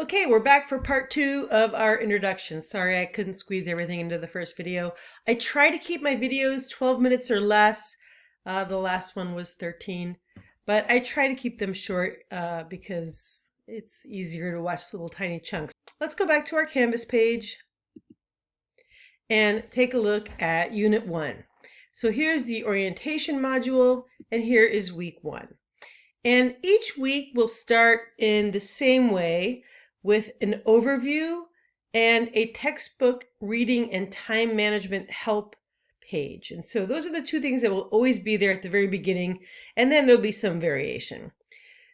Okay, we're back for part 2 of our introduction. Sorry I couldn't squeeze everything into the first video. I try to keep my videos 12 minutes or less. The last one was 13, but I try to keep them short because it's easier to watch little tiny chunks. Let's go back to our Canvas page and take a look at Unit 1. So here's the orientation module, and here is week 1. And each week will start in the same way with an overview and a textbook reading and time management help page. And so those are the two things that will always be there at the very beginning, and then there'll be some variation.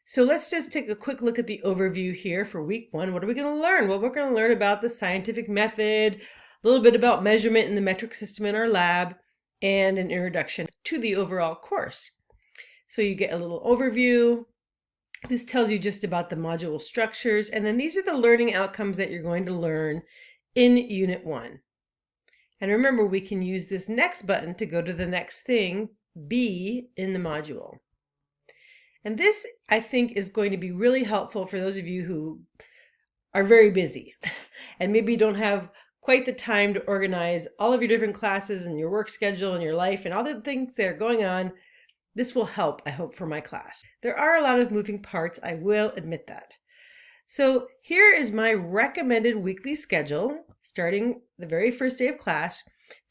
So let's just take a quick look at the overview here for week 1. What are we going to learn? Well, we're going to learn about the scientific method, a little bit about measurement in the metric system in our lab, and an introduction to the overall course. So you get a little overview. This tells you just about the module structures, and then these are the learning outcomes that you're going to learn in Unit 1. And remember, we can use this next button to go to the next thing, B, in the module. And this, I think, is going to be really helpful for those of you who are very busy and maybe don't have quite the time to organize all of your different classes and your work schedule and your life and all the things that are going on. This will help, I hope, for my class. There are a lot of moving parts, I will admit that. So here is my recommended weekly schedule, starting the very first day of class,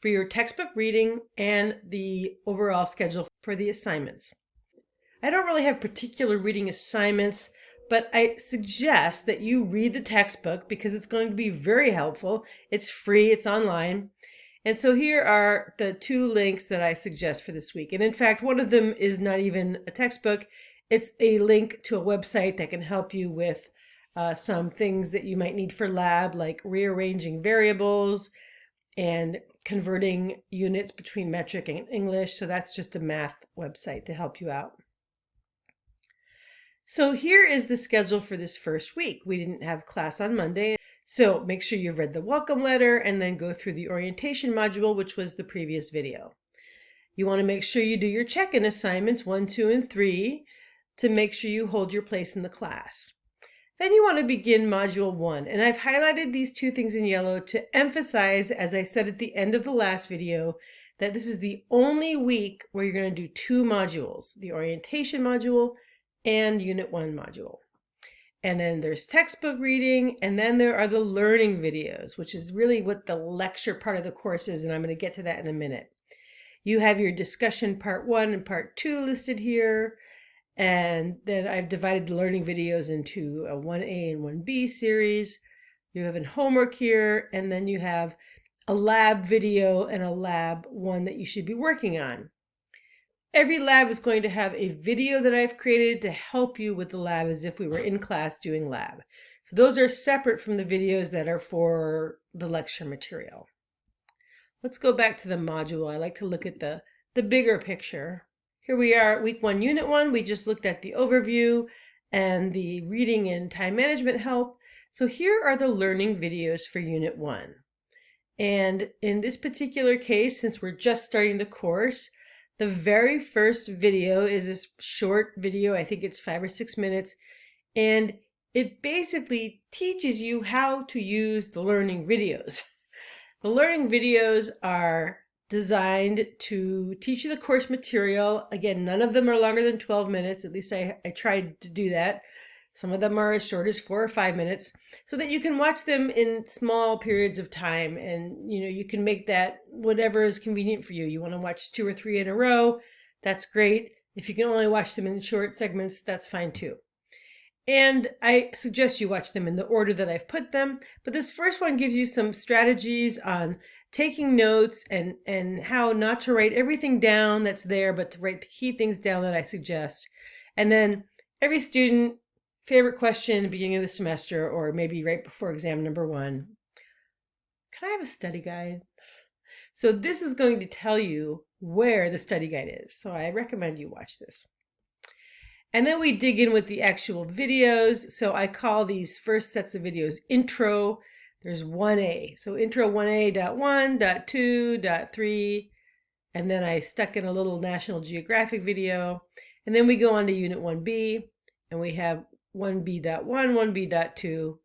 for your textbook reading and the overall schedule for the assignments. I don't really have particular reading assignments, but I suggest that you read the textbook because it's going to be very helpful. It's free, it's online. And so here are the 2 links that I suggest for this week. And in fact, one of them is not even a textbook. It's a link to a website that can help you with some things that you might need for lab, like rearranging variables and converting units between metric and English. So that's just a math website to help you out. So here is the schedule for this first week. We didn't have class on Monday. So make sure you've read the welcome letter and then go through the orientation module, which was the previous video. You want to make sure you do your check-in assignments 1, 2, and 3 to make sure you hold your place in the class. Then you want to begin module 1. And I've highlighted these 2 things in yellow to emphasize, as I said at the end of the last video, that this is the only week where you're going to do 2 modules, the orientation module and Unit 1 module. And then there's textbook reading, and then there are the learning videos, which is really what the lecture part of the course is, and I'm going to get to that in a minute. You have your discussion part 1 and part 2 listed here, and then I've divided the learning videos into a 1A and 1B series. You have a homework here, and then you have a lab video and a lab 1 that you should be working on. Every lab is going to have a video that I've created to help you with the lab as if we were in class doing lab. So those are separate from the videos that are for the lecture material. Let's go back to the module. I like to look at the bigger picture. Here we are at week 1, unit 1. We just looked at the overview and the reading and time management help. So here are the learning videos for unit 1. And in this particular case, since we're just starting the course, the very first video is this short video. I think it's 5 or 6 minutes. And it basically teaches you how to use the learning videos. The learning videos are designed to teach you the course material. Again, none of them are longer than 12 minutes. At least I tried to do that. Some of them are as short as 4 or 5 minutes, so that you can watch them in small periods of time, and you can make that whatever is convenient for you. You want to watch 2 or 3 in a row, that's great. If you can only watch them in short segments, that's fine too. And I suggest you watch them in the order that I've put them. But this first one gives you some strategies on taking notes and how not to write everything down that's there, but to write the key things down that I suggest. And then every student favorite question in the beginning of the semester, or maybe right before exam number 1. Can I have a study guide? So this is going to tell you where the study guide is. So I recommend you watch this. And then we dig in with the actual videos. So I call these first sets of videos intro. There's 1A. So intro 1A.1, .2, .3. And then I stuck in a little National Geographic video. And then we go on to unit 1B. And we have 1B.1, 1B.2,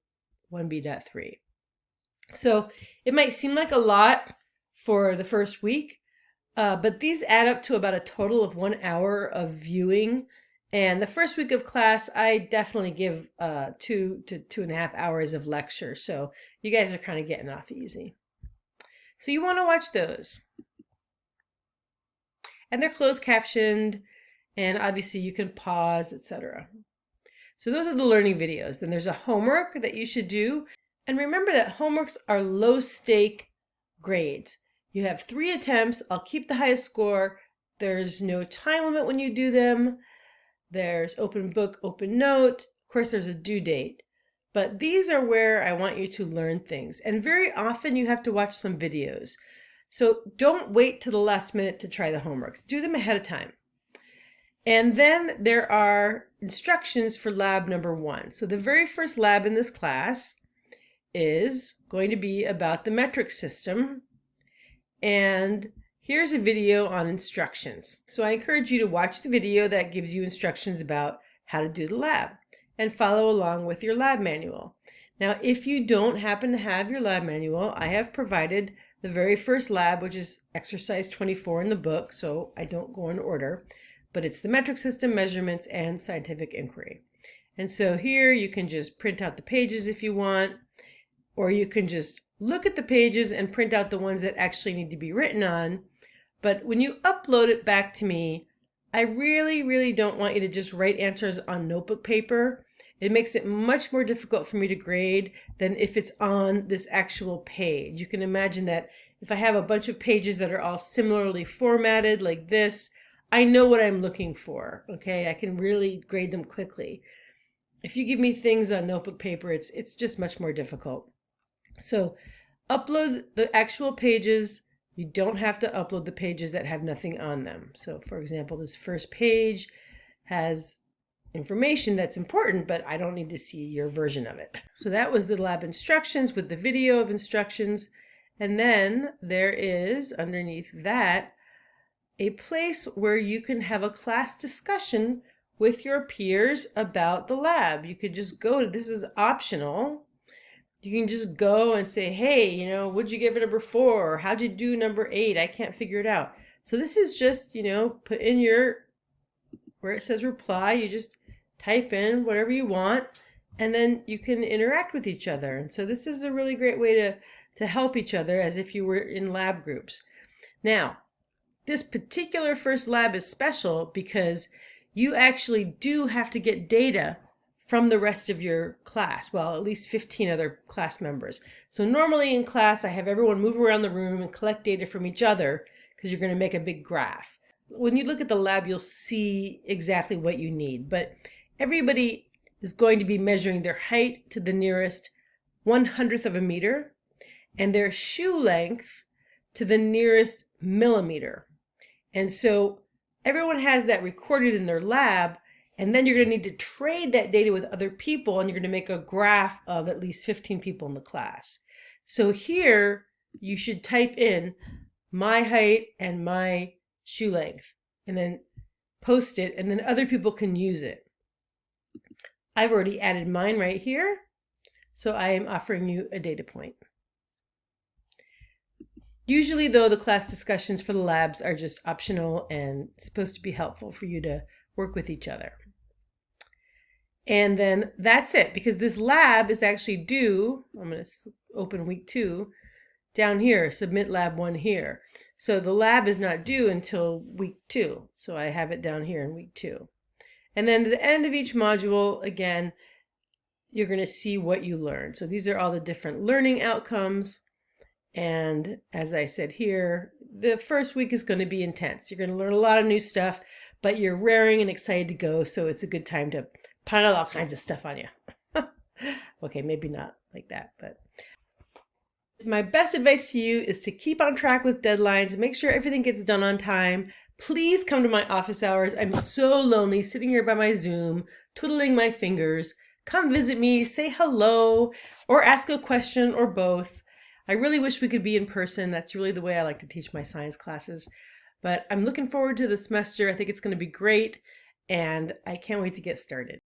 1B.3. So it might seem like a lot for the first week, but these add up to about a total of 1 hour of viewing. And the first week of class, I definitely give 2 to 2.5 hours of lecture. So you guys are kind of getting off easy. So you want to watch those. And they're closed captioned, and obviously you can pause, etc. So those are the learning videos. Then there's a homework that you should do. And remember that homeworks are low stake grades. You have 3 attempts. I'll keep the highest score. There's no time limit when you do them. There's open book, open note. Of course, there's a due date. But these are where I want you to learn things. And very often you have to watch some videos. So don't wait till the last minute to try the homeworks. Do them ahead of time. And then there are instructions for lab number 1. So the very first lab in this class is going to be about the metric system. And here's a video on instructions. So I encourage you to watch the video that gives you instructions about how to do the lab and follow along with your lab manual. Now, if you don't happen to have your lab manual, I have provided the very first lab, which is exercise 24 in the book, so I don't go in order, but it's the metric system, measurements, and scientific inquiry. And so here you can just print out the pages if you want, or you can just look at the pages and print out the ones that actually need to be written on. But when you upload it back to me, I really don't want you to just write answers on notebook paper. It makes it much more difficult for me to grade than if it's on this actual page. You can imagine that if I have a bunch of pages that are all similarly formatted like this, I know what I'm looking for, okay? I can really grade them quickly. If you give me things on notebook paper, it's just much more difficult. So upload the actual pages. You don't have to upload the pages that have nothing on them. So for example, this first page has information that's important, but I don't need to see your version of it. So that was the lab instructions with the video of instructions. And then there is, underneath that, a place where you can have a class discussion with your peers about the lab. You could just go to, this is optional. You can just go and say, hey, you know, what'd you give it number 4? Or how'd you do number 8? I can't figure it out. So this is just, you know, put in your, where it says reply, you just type in whatever you want, and then you can interact with each other. And so this is a really great way to help each other as if you were in lab groups. Now, this particular first lab is special because you actually do have to get data from the rest of your class. Well, at least 15 other class members. So normally in class, I have everyone move around the room and collect data from each other because you're going to make a big graph. When you look at the lab, you'll see exactly what you need. But everybody is going to be measuring their height to the nearest 1/100th of a meter and their shoe length to the nearest millimeter. And so everyone has that recorded in their lab, and then you're going to need to trade that data with other people, and you're going to make a graph of at least 15 people in the class. So here you should type in my height and my shoe length, and then post it, and then other people can use it. I've already added mine right here, so I am offering you a data point. Usually, though, the class discussions for the labs are just optional and supposed to be helpful for you to work with each other. And then that's it, because this lab is actually due, I'm going to open week 2, down here, submit lab 1 here. So the lab is not due until week 2, so I have it down here in week 2. And then at the end of each module, again, you're going to see what you learned. So these are all the different learning outcomes. And as I said here, the first week is going to be intense. You're going to learn a lot of new stuff, but you're raring and excited to go, so it's a good time to pile all kinds of stuff on you. Okay, maybe not like that, but my best advice to you is to keep on track with deadlines, make sure everything gets done on time. Please come to my office hours. I'm so lonely sitting here by my Zoom, twiddling my fingers. Come visit me, say hello, or ask a question, or both. I really wish we could be in person. That's really the way I like to teach my science classes. But I'm looking forward to the semester. I think it's going to be great, and I can't wait to get started.